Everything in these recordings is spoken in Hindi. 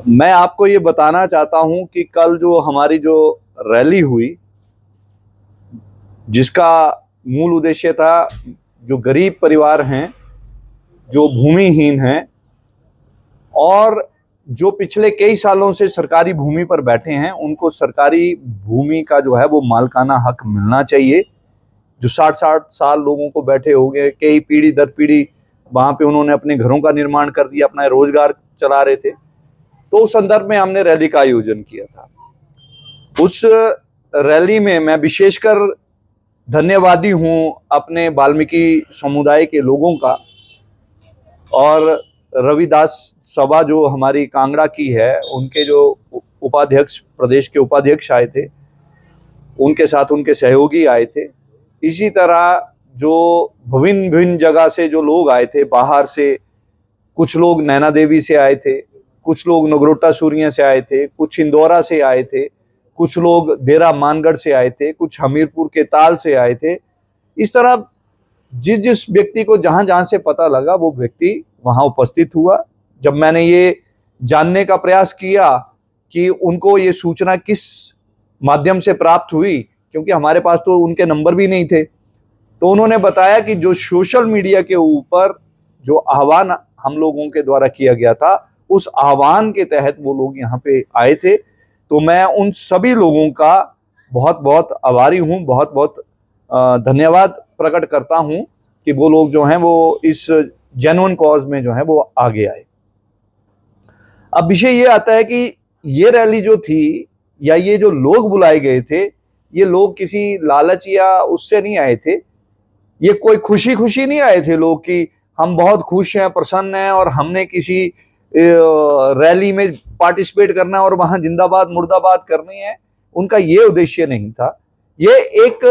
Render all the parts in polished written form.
मैं आपको ये बताना चाहता हूं कि कल जो हमारी जो रैली हुई, जिसका मूल उद्देश्य था जो गरीब परिवार हैं, जो भूमिहीन हैं और जो पिछले कई सालों से सरकारी भूमि पर बैठे हैं, उनको सरकारी भूमि का जो है वो मालिकाना हक मिलना चाहिए। जो 60-60 साल लोगों को बैठे हो गए, कई पीढ़ी दर पीढ़ी वहां पे उन्होंने अपने घरों का निर्माण कर दिया, अपना रोजगार चला रहे थे। तो उस संदर्भ में हमने रैली का आयोजन किया था। उस रैली में मैं विशेषकर धन्यवादी हूं अपने वाल्मीकि समुदाय के लोगों का, और रविदास सभा जो हमारी कांगड़ा की है, उनके जो उपाध्यक्ष, प्रदेश के उपाध्यक्ष आए थे, उनके साथ उनके सहयोगी आए थे। इसी तरह जो विभिन्न विभिन्न जगह से जो लोग आए थे, बाहर से कुछ लोग नैना देवी से आए थे, कुछ लोग नगरोटा सूरिया से आए थे, कुछ इंदौरा से आए थे, कुछ लोग देरा मानगढ़ से आए थे, कुछ हमीरपुर के ताल से आए थे। इस तरह जिस जिस व्यक्ति को जहां जहां से पता लगा वो व्यक्ति वहां उपस्थित हुआ। जब मैंने ये जानने का प्रयास किया कि उनको ये सूचना किस माध्यम से प्राप्त हुई, क्योंकि हमारे पास तो उनके नंबर भी नहीं थे, तो उन्होंने बताया कि जो सोशल मीडिया के ऊपर जो आह्वान हम लोगों के द्वारा किया गया था, उस आह्वान के तहत वो लोग यहाँ पे आए थे। तो मैं उन सभी लोगों का बहुत बहुत आभारी हूँ, बहुत बहुत धन्यवाद प्रकट करता हूँ कि वो लोग जो हैं वो इस जेन्युइन कॉज में जो है वो आगे आए। अब विषय ये आता है कि ये रैली जो थी या ये जो लोग बुलाए गए थे, ये लोग किसी लालच या उससे नहीं आए थे। ये कोई खुशी खुशी नहीं आए थे लोग कि हम बहुत खुश हैं, प्रसन्न हैं और हमने किसी रैली में पार्टिसिपेट करना है और वहां जिंदाबाद मुर्दाबाद करनी है। उनका ये उद्देश्य नहीं था। ये एक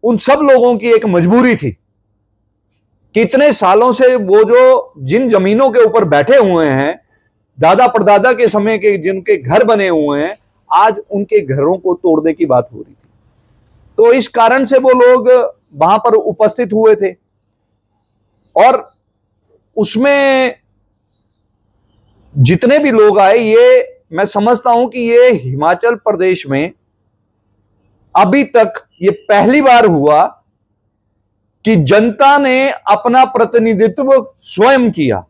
उन सब लोगों की एक मजबूरी थी कि इतने सालों से वो जो जिन जमीनों के ऊपर बैठे हुए हैं, दादा परदादा के समय के जिनके घर बने हुए हैं, आज उनके घरों को तोड़ने की बात हो रही थी। तो इस कारण से वो लोग वहां पर उपस्थित हुए थे और उसमें जितने भी लोग आए, ये मैं समझता हूं कि ये हिमाचल प्रदेश में अभी तक ये पहली बार हुआ कि जनता ने अपना प्रतिनिधित्व स्वयं किया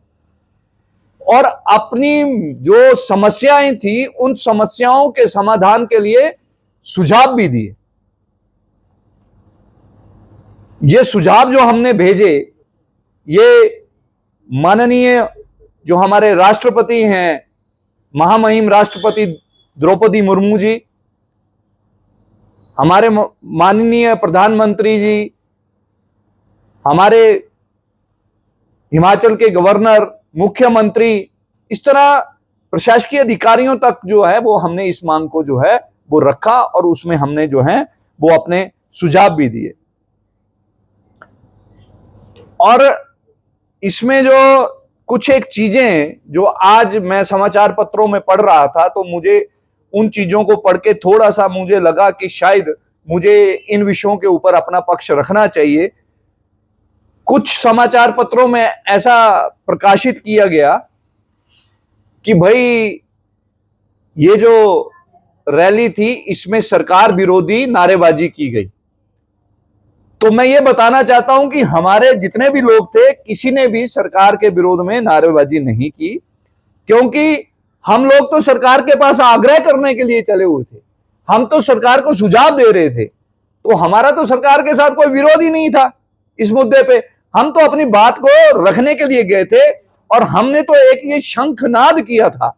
और अपनी जो समस्याएं थी उन समस्याओं के समाधान के लिए सुझाव भी दिए। ये सुझाव जो हमने भेजे, ये माननीय जो हमारे राष्ट्रपति हैं, महामहिम राष्ट्रपति द्रौपदी मुर्मू जी, हमारे माननीय प्रधानमंत्री जी, हमारे हिमाचल के गवर्नर, मुख्यमंत्री, इस तरह प्रशासकीय अधिकारियों तक जो है वो हमने इस मांग को जो है वो रखा और उसमें हमने जो है वो अपने सुझाव भी दिए। और इसमें जो कुछ एक चीजें जो आज मैं समाचार पत्रों में पढ़ रहा था, तो मुझे उन चीजों को पढ़ के थोड़ा सा मुझे लगा कि शायद मुझे इन विषयों के ऊपर अपना पक्ष रखना चाहिए। कुछ समाचार पत्रों में ऐसा प्रकाशित किया गया कि भाई ये जो रैली थी इसमें सरकार विरोधी नारेबाजी की गई। तो मैं ये बताना चाहता हूं कि हमारे जितने भी लोग थे, किसी ने भी सरकार के विरोध में नारेबाजी नहीं की, क्योंकि हम लोग तो सरकार के पास आग्रह करने के लिए चले हुए थे। हम तो सरकार को सुझाव दे रहे थे, तो हमारा तो सरकार के साथ कोई विरोध ही नहीं था इस मुद्दे पे। हम तो अपनी बात को रखने के लिए गए थे और हमने तो एक ये शंखनाद किया था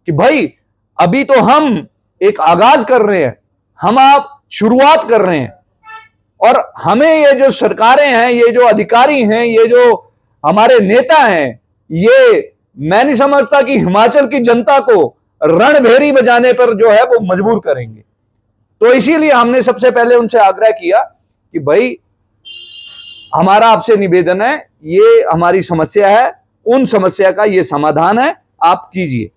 कि भाई अभी तो हम एक आगाज कर रहे हैं, हम आप शुरुआत कर रहे हैं और हमें ये जो सरकारें हैं, ये जो अधिकारी हैं, ये जो हमारे नेता हैं, ये मैं नहीं समझता कि हिमाचल की जनता को रणभेरी बजाने पर जो है वो मजबूर करेंगे। तो इसीलिए हमने सबसे पहले उनसे आग्रह किया कि भाई हमारा आपसे निवेदन है, ये हमारी समस्या है, उन समस्या का ये समाधान है, आप कीजिए।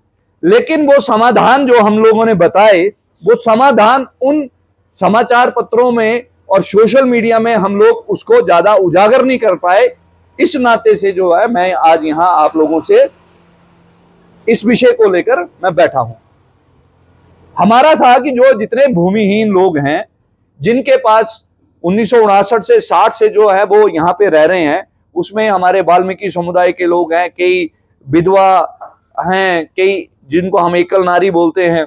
लेकिन वो समाधान जो हम लोगों ने बताए, वो समाधान उन समाचार पत्रों में और सोशल मीडिया में हम लोग उसको ज्यादा उजागर नहीं कर पाए। इस नाते से जो है मैं आज यहां आप लोगों से इस विषय को लेकर मैं बैठा हूं। हमारा था कि जो जितने भूमिहीन लोग हैं, जिनके पास 1959 से 60 से जो है वो यहाँ पे रह रहे हैं, उसमें हमारे वाल्मीकि समुदाय के लोग हैं, कई विधवा हैं, कई जिनको हम एकल नारी बोलते हैं,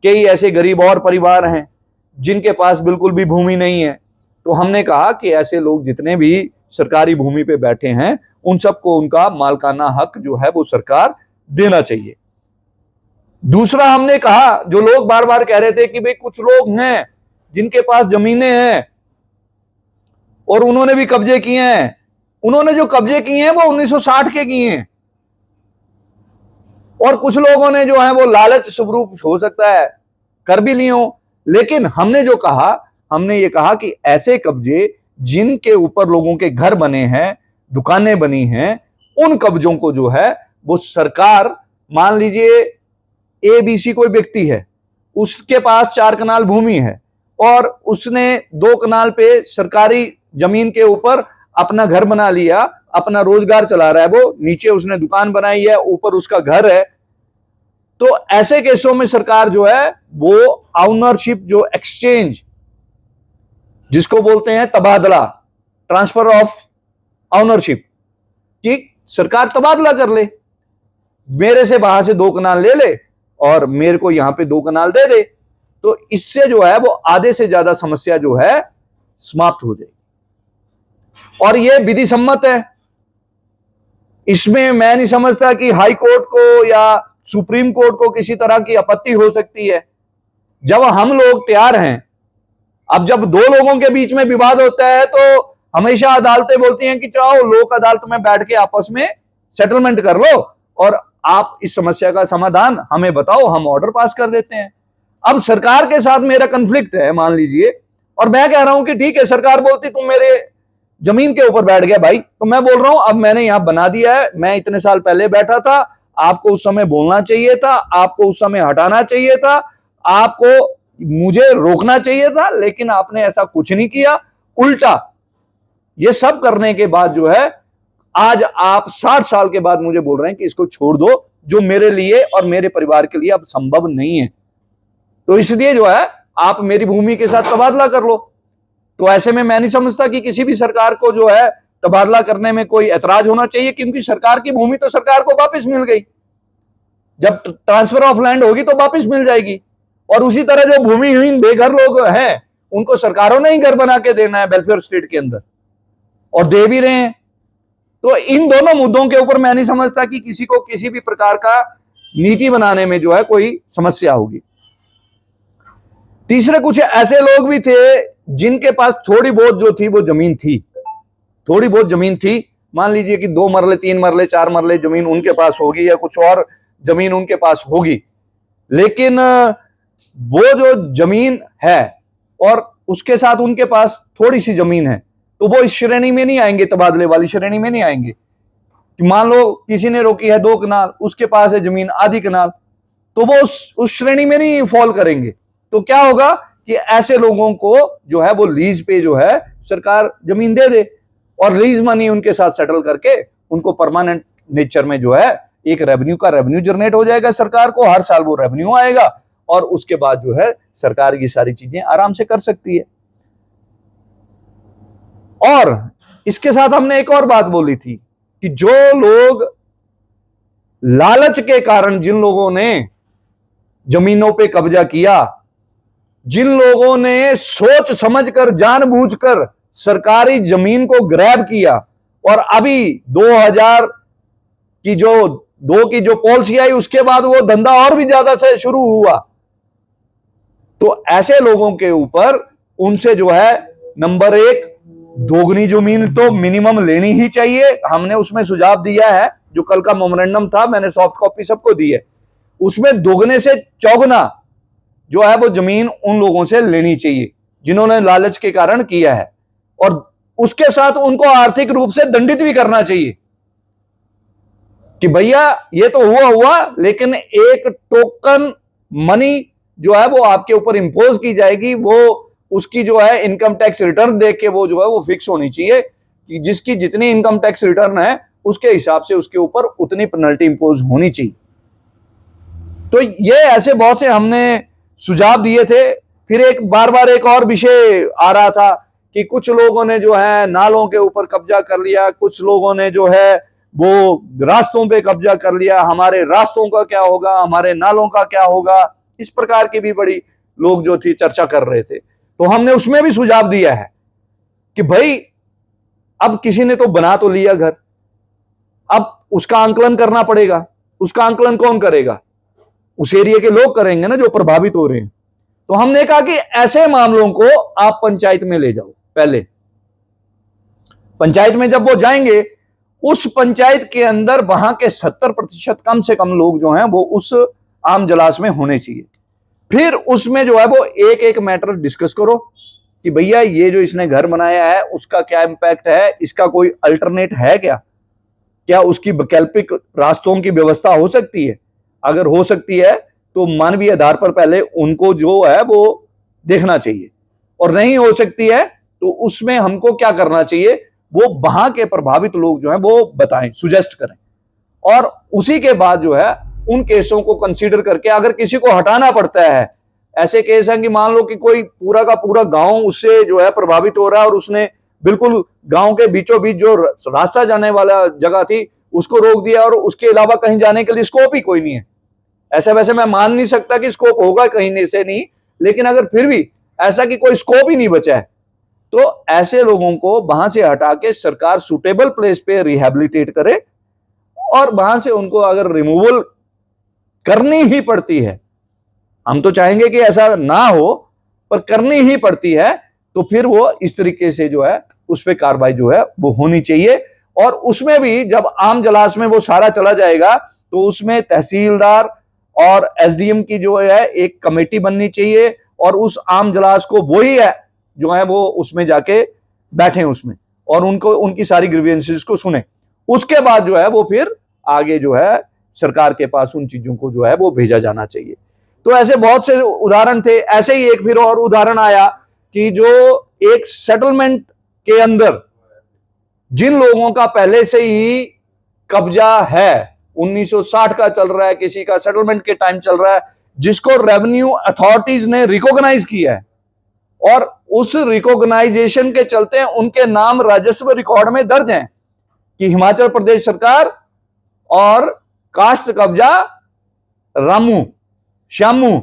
कई ऐसे गरीब और परिवार हैं जिनके पास बिल्कुल भी भूमि नहीं है। तो हमने कहा कि ऐसे लोग जितने भी सरकारी भूमि पे बैठे हैं, उन सबको उनका मालकाना हक जो है वो सरकार देना चाहिए। दूसरा हमने कहा, जो लोग बार बार कह रहे थे कि भाई कुछ लोग हैं जिनके पास जमीनें हैं और उन्होंने भी कब्जे किए हैं, उन्होंने जो कब्जे किए हैं वो 1960 के किए हैं, और कुछ लोगों ने जो है वो लालच स्वरूप हो सकता है कर भी लिए हो। लेकिन हमने जो कहा, हमने ये कहा कि ऐसे कब्जे जिनके ऊपर लोगों के घर बने हैं, दुकानें बनी हैं, उन कब्जों को जो है वो सरकार, मान लीजिए ABC कोई व्यक्ति है, उसके पास 4 कनाल भूमि है और उसने 2 कनाल पे सरकारी जमीन के ऊपर अपना घर बना लिया, अपना रोजगार चला रहा है, वो नीचे उसने दुकान बनाई है, ऊपर उसका घर है। तो ऐसे केसों में सरकार जो है वो ऑनरशिप, जो एक्सचेंज जिसको बोलते हैं तबादला, ट्रांसफर ऑफ ऑनरशिप, कि सरकार तबादला कर ले, मेरे से वहां से 2 कनाल ले ले और मेरे को यहां पे 2 कनाल दे दे। तो इससे जो है वो आधे से ज्यादा समस्या जो है समाप्त हो जाएगी, और ये विधि सम्मत है। इसमें मैं नहीं समझता कि हाई कोर्ट को या सुप्रीम कोर्ट को किसी तरह की आपत्ति हो सकती है। जब हम लोग तैयार हैं, अब जब 2 लोगों के बीच में विवाद होता है तो हमेशा अदालतें बोलती हैं कि चाहो लोक अदालत में बैठ के आपस में सेटलमेंट कर लो और आप इस समस्या का समाधान हमें बताओ, हम ऑर्डर पास कर देते हैं। अब सरकार के साथ मेरा कन्फ्लिक्ट है मान लीजिए, और मैं कह रहा हूं कि ठीक है, सरकार बोलती तुम मेरे जमीन के ऊपर बैठ गया भाई, तो मैं बोल रहा हूं अब मैंने यहां बना दिया है, मैं इतने साल पहले बैठा था, आपको उस समय बोलना चाहिए था, आपको उस समय हटाना चाहिए था, आपको मुझे रोकना चाहिए था, लेकिन आपने ऐसा कुछ नहीं किया। उल्टा ये सब करने के बाद जो है आज आप 60 साल के बाद मुझे बोल रहे हैं कि इसको छोड़ दो, जो मेरे लिए और मेरे परिवार के लिए अब संभव नहीं है। तो इसलिए जो है आप मेरी भूमि के साथ तबादला कर लो। तो ऐसे में मैं नहीं समझता कि किसी भी सरकार को जो है तबादला करने में कोई ऐतराज होना चाहिए, क्योंकि सरकार की भूमि तो सरकार को वापस मिल गई, जब ट्रांसफर ऑफ लैंड होगी तो वापस मिल जाएगी। और उसी तरह जो भूमिहीन बेघर लोग हैं, उनको सरकारों ने ही घर बना के देना है वेलफेयर स्टेट के अंदर, और दे भी रहे हैं। तो इन दोनों मुद्दों के ऊपर मैं नहीं समझता कि किसी को किसी भी प्रकार का नीति बनाने में जो है कोई समस्या होगी। तीसरे कुछ ऐसे लोग भी थे जिनके पास थोड़ी बहुत जो थी वो जमीन थी, थोड़ी बहुत जमीन थी, मान लीजिए कि 2 मरले 3 मरले 4 मरले जमीन उनके पास होगी या कुछ और जमीन उनके पास होगी, लेकिन वो जो जमीन है और उसके साथ उनके पास थोड़ी सी जमीन है, तो वो इस श्रेणी में नहीं आएंगे, तबादले वाली श्रेणी में नहीं आएंगे। कि मान लो किसी ने रोकी है 2 कनाल, उसके पास है जमीन आधी कनाल, तो वो उस श्रेणी में नहीं फॉल करेंगे। तो क्या होगा कि ऐसे लोगों को जो है वो लीज पे जो है सरकार जमीन दे दे, और लीज मनी उनके साथ सेटल करके उनको परमानेंट नेचर में जो है एक रेवेन्यू जनरेट हो जाएगा, सरकार को हर साल वो रेवेन्यू आएगा, और उसके बाद जो है सरकार ये सारी चीजें आराम से कर सकती है। और इसके साथ हमने एक और बात बोली थी कि जो लोग लालच के कारण, जिन लोगों ने जमीनों पे कब्जा किया, जिन लोगों ने सोच समझकर जानबूझकर सरकारी जमीन को ग्रैब किया, और अभी 2000 की जो पॉलिसी आई उसके बाद वो धंधा और भी ज्यादा से शुरू हुआ, तो ऐसे लोगों के ऊपर उनसे जो है नंबर 1 दोगुनी जमीन तो मिनिमम लेनी ही चाहिए। हमने उसमें सुझाव दिया है, जो कल का मेमोरेंडम था, मैंने सॉफ्ट कॉपी सबको दी है, उसमें दोगुने से चौगुना जो है वो जमीन उन लोगों से लेनी चाहिए जिन्होंने लालच के कारण किया है, और उसके साथ उनको आर्थिक रूप से दंडित भी करना चाहिए कि भैया ये तो हुआ, लेकिन एक टोकन मनी जो है वो आपके ऊपर इंपोज की जाएगी, वो उसकी जो है इनकम टैक्स रिटर्न देख के वो जो है वो फिक्स होनी चाहिए कि जिसकी जितनी इनकम टैक्स रिटर्न है उसके हिसाब से उसके ऊपर उतनी पेनल्टी इंपोज होनी चाहिए। तो ये ऐसे बहुत से हमने सुझाव दिए थे। फिर एक बार बार एक और विषय आ रहा था कि कुछ लोगों ने जो है नालों के ऊपर कब्जा कर लिया, कुछ लोगों ने जो है वो रास्तों पे कब्जा कर लिया, हमारे रास्तों का क्या होगा, हमारे नालों का क्या होगा, इस प्रकार की भी बड़ी लोग जो थी चर्चा कर रहे थे। तो हमने उसमें भी सुझाव दिया है कि भाई अब किसी ने तो बना तो लिया घर, अब उसका आंकलन करना पड़ेगा। उसका आंकलन कौन करेगा? उस एरिया के लोग करेंगे ना, जो प्रभावित हो रहे हैं। तो हमने कहा कि ऐसे मामलों को आप पंचायत में ले जाओ। पहले पंचायत में जब वो जाएंगे, उस पंचायत के अंदर वहां के 70% कम से कम लोग जो हैं वो उस आम जलास में होने चाहिए। फिर उसमें जो है वो एक एक मैटर डिस्कस करो कि भैया ये जो इसने घर बनाया है उसका क्या इंपैक्ट है, इसका कोई अल्टरनेट है क्या उसकी वैकल्पिक रास्तों की व्यवस्था हो सकती है? अगर हो सकती है तो मानवीय आधार पर पहले उनको जो है वो देखना चाहिए, और नहीं हो सकती है तो उसमें हमको क्या करना चाहिए वो वहां के प्रभावित लोग जो है वो बताएं, सुजेस्ट करें। और उसी के बाद जो है उन केसों को कंसीडर करके अगर किसी को हटाना पड़ता है, ऐसे केस हैं कि मान लो कि कोई पूरा का पूरा गांव उससे जो है प्रभावित हो रहा है और उसने बिल्कुल गांव के बीचों बीच जो रास्ता जाने वाला जगह थी उसको रोक दिया और उसके अलावा कहीं जाने के लिए स्कोप ही कोई नहीं है। ऐसे वैसे मैं मान नहीं सकता कि स्कोप होगा कहीं से नहीं, लेकिन अगर फिर भी ऐसा कि कोई स्कोप ही नहीं बचा है तो ऐसे लोगों को वहां से हटा के सरकार सुटेबल प्लेस पे रिहेबिलिटेट करे, और वहां से उनको अगर रिमूवल करनी ही पड़ती है, हम तो चाहेंगे कि ऐसा ना हो, पर करनी ही पड़ती है, तो फिर वो इस तरीके से जो है उस पर कार्रवाई जो है वो होनी चाहिए। और उसमें भी जब आम जलास में वो सारा चला जाएगा तो उसमें तहसीलदार और एसडीएम की जो है एक कमेटी बननी चाहिए, और उस आम जलास को वही है जो है वो उसमें जाके बैठे उसमें और उनको उनकी सारी ग्रीवेंसेस को सुने। उसके बाद जो है वो फिर आगे जो है सरकार के पास उन चीजों को जो है वो भेजा जाना चाहिए। तो ऐसे बहुत से उदाहरण थे। ऐसे ही एक फिर और उदाहरण आया कि जो एक सेटलमेंट के अंदर जिन लोगों का पहले से ही कब्जा है, 1960 का चल रहा है, किसी का सेटलमेंट के टाइम चल रहा है, जिसको रेवेन्यू अथॉरिटीज ने रिकॉग्नाइज किया है, और उस रिकॉग्नाइजेशन के चलते उनके नाम राजस्व रिकॉर्ड में दर्ज हैं कि हिमाचल प्रदेश सरकार और कास्ट कब्जा रामू श्यामू,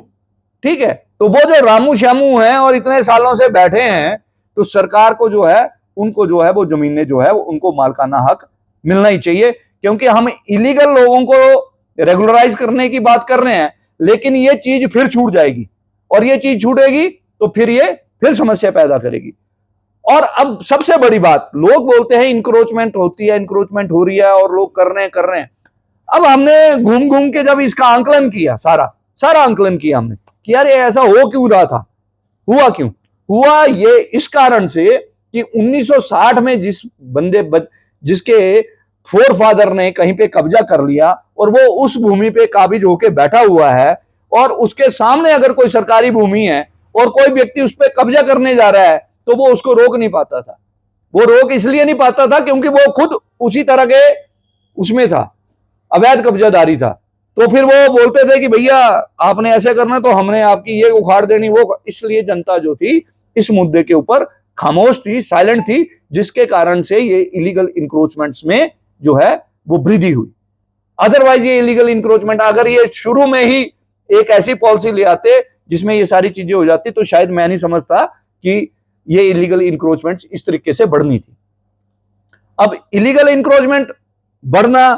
ठीक है। तो वो जो रामू श्यामू हैं और इतने सालों से बैठे हैं, तो सरकार को जो है उनको जो है वो जमीनें जो है उनको मालकाना हक मिलना ही चाहिए, क्योंकि हम इलीगल लोगों को रेगुलराइज करने की बात कर रहे हैं, लेकिन ये चीज फिर छूट जाएगी, और ये चीज छूटेगी तो फिर ये फिर समस्या पैदा करेगी। और अब सबसे बड़ी बात, लोग बोलते हैं इंक्रोचमेंट होती है, इंक्रोचमेंट हो रही है और लोग कर रहे हैं। अब हमने घूम घूम के जब इसका आंकलन किया, सारा आंकलन किया हमने कि यार ये ऐसा हो क्यों रहा था, हुआ क्यों हुआ? ये इस कारण से कि 1960 में जिसके फोर फादर ने कहीं पे कब्जा कर लिया और वो उस भूमि पे काबिज होके बैठा हुआ है, और उसके सामने अगर कोई सरकारी भूमि है और कोई व्यक्ति उस पर कब्जा करने जा रहा है तो वो उसको रोक नहीं पाता था। वो रोक इसलिए नहीं पाता था क्योंकि वो खुद उसी तरह के उसमें था, अवैध कब्जादारी था। तो फिर वो बोलते थे कि भैया आपने ऐसे करना तो हमने आपकी ये उखाड़ देनी वो। इसलिए जनता जो थी इस मुद्दे के ऊपर खामोश थी, साइलेंट थी, जिसके कारण से ये इलीगल इंक्रोचमेंट्स में जो है वो वृद्धि हुई। अदरवाइज ये इलीगल इंक्रोचमेंट अगर ये शुरू में ही एक ऐसी पॉलिसी ले आते जिसमें ये सारी चीजें हो जाती, तो शायद मैं नहीं समझता कि ये इलीगल इंक्रोचमेंट्स इस तरीके से बढ़नी थी। अब इलीगल इंक्रोचमेंट बढ़ना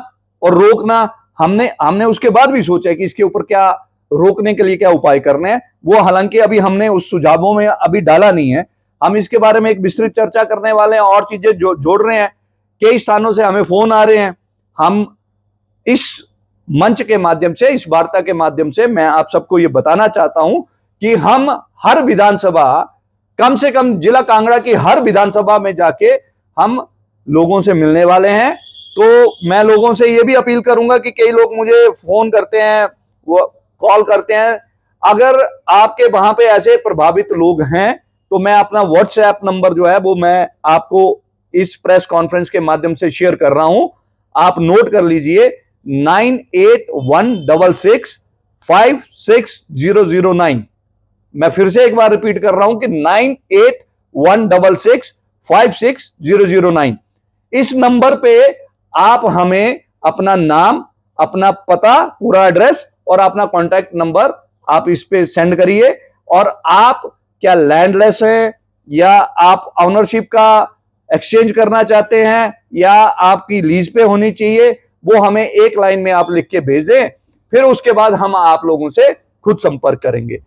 और रोकना, हमने उसके बाद भी सोचा कि इसके ऊपर क्या रोकने के लिए क्या उपाय करने हैं। वो हालांकि अभी हमने उस सुझावों में अभी डाला नहीं है, हम इसके बारे में एक विस्तृत चर्चा करने वाले हैं और चीजें जोड़ रहे हैं। कई स्थानों से हमें फोन आ रहे हैं। हम इस मंच के माध्यम से, इस वार्ता के माध्यम से मैं आप सबको ये बताना चाहता हूं कि हम हर विधानसभा, कम से कम जिला कांगड़ा की हर विधानसभा में जाके हम लोगों से मिलने वाले हैं। तो मैं लोगों से ये भी अपील करूंगा कि कई लोग मुझे फोन करते हैं, वो कॉल करते हैं, अगर आपके वहां पे ऐसे प्रभावित लोग हैं तो मैं अपना व्हाट्सएप नंबर जो है वो मैं आपको इस प्रेस कॉन्फ्रेंस के माध्यम से शेयर कर रहा हूं। आप नोट कर लीजिए 9816 981665009। मैं फिर से एक बार रिपीट कर रहा हूं कि 9816656009। इस नंबर पे आप हमें अपना नाम, अपना पता, पूरा एड्रेस और अपना कॉन्टैक्ट नंबर आप इस पे सेंड करिए। और आप क्या लैंडलेस हैं, या आप ऑनरशिप का एक्सचेंज करना चाहते हैं, या आपकी लीज पे होनी चाहिए, वो हमें एक लाइन में आप लिख के भेज दें। फिर उसके बाद हम आप लोगों से खुद संपर्क करेंगे।